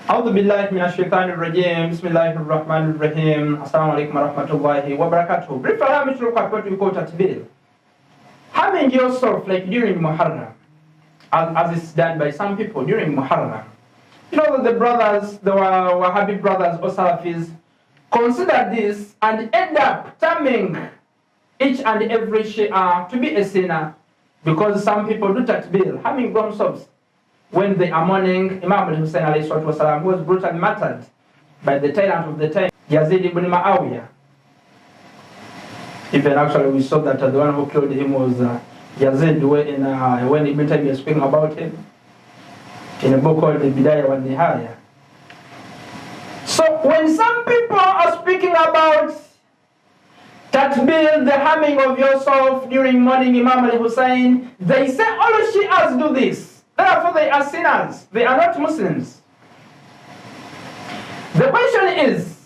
أعوذ بالله من الشيطان الرجيم بسم الله الرحمن الرحيم السلام عليكم ورحمة الله وبركاته. Briefly, allow me to look at what we call Tatbir. Having yourself like during Muharram, as is done by some people during Muharram. You know that the brothers, the Wahhabi brothers or Salafis, consider this and end up terming each and every Shia to be a sinner because some people do Tatbir, having themselves. When they are mourning Imam al-Hussein والسلام, who was brutally martyred by the tyrant of the time, Yazid ibn Muawiyah. Even actually we saw that the one who killed him was Yazid when Ibn Taymiyyah was speaking about him in a book called the Bidayah wa Nihaya. So when some people are speaking about Tatbir, the harming of yourself during mourning Imam al-Hussein, they say all Shias do this. Therefore, they are sinners. They are not Muslims. The question is,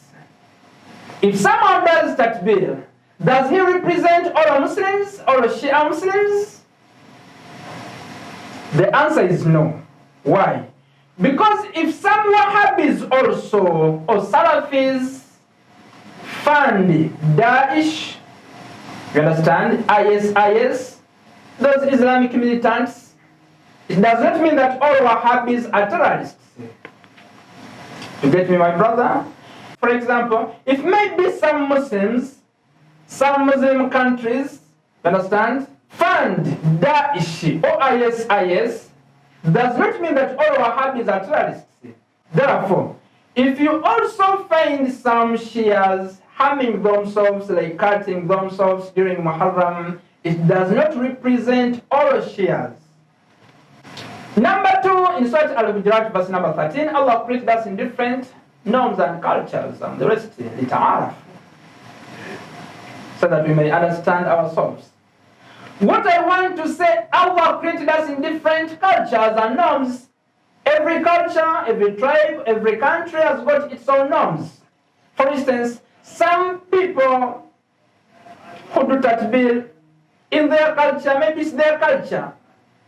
if someone does Tatbir, does he represent all Muslims or Shia Muslims? The answer is no. Why? Because if some Wahhabis also or Salafis fund Daesh, you understand, IS, those Islamic militants, it does not mean that all Wahhabis are terrorists. You get me, my brother? For example, if maybe some Muslims, some Muslim countries, you understand, fund Daesh or IS, does not mean that all Wahhabis are terrorists. Therefore, if you also find some Shias harming themselves, like cutting themselves during Muharram, it does not represent all Shias. Number 2, in Surah Al-Hujurat, verse number 13, Allah created us in different norms and cultures and the rest, lita'araf, so that we may understand ourselves. What I want to say, Allah created us in different cultures and norms. Every culture, every tribe, every country has got its own norms. For instance, some people who do Tatbir in their culture, maybe it's their culture,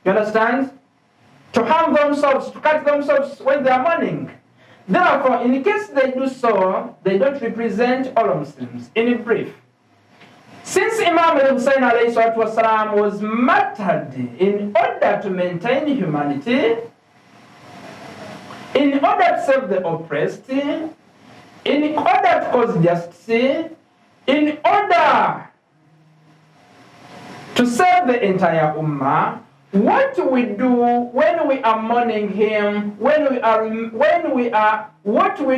you understand? To harm themselves, to cut themselves when they are mourning. Therefore, in case they do so, they don't represent all Muslims. In brief, since Imam al-Hussein والسلام, was martyred in order to maintain humanity, in order to save the oppressed, in order to cause justice, in order to save the entire Ummah, what we do when we are mourning him, what we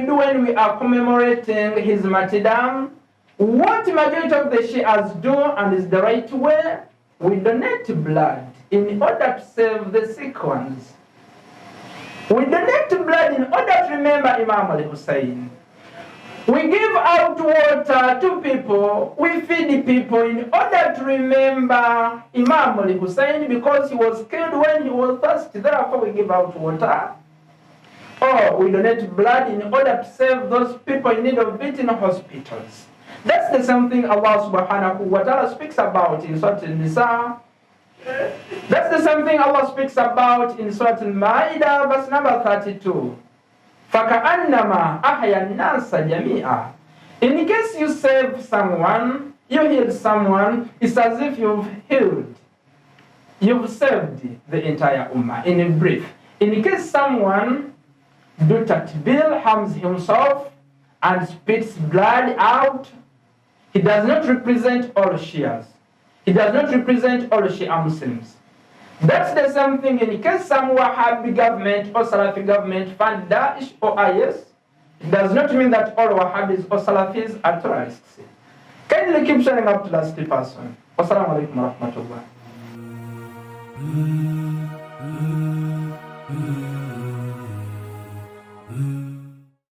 do when we are commemorating his martyrdom, what majority of the Shias do, and is the right way, we donate blood in order to save the sick ones. We donate blood in order to remember Imam al-Hussein. We give out water to people, we feed people in order to remember Imam al-Hussein because he was killed when he was thirsty. Therefore, we give out water. Or we donate blood in order to save those people in need of it in hospitals. That's the same thing Allah subhanahu wa ta'ala speaks about in Surah Al-Nisa. That's the same thing Allah speaks about in Surah Al-Ma'idah, verse number 32. فَكَأَنَّمَا أَحْيَا النَّاسَ جَمِيعًا. In case you save someone, you heal someone, it's as if you've healed. You've saved the entire Ummah. In brief, in case someone do Tatbir, harms himself, and spits blood out, he does not represent all Shias. He does not represent all Shia Muslims. That's the same thing in case some Wahhabi government or Salafi government fund Daesh or IS. It does not mean that all Wahhabis or Salafis are terrorists. Kindly keep sharing up to the last person. Wassalamu alaikum wa rahmatullah.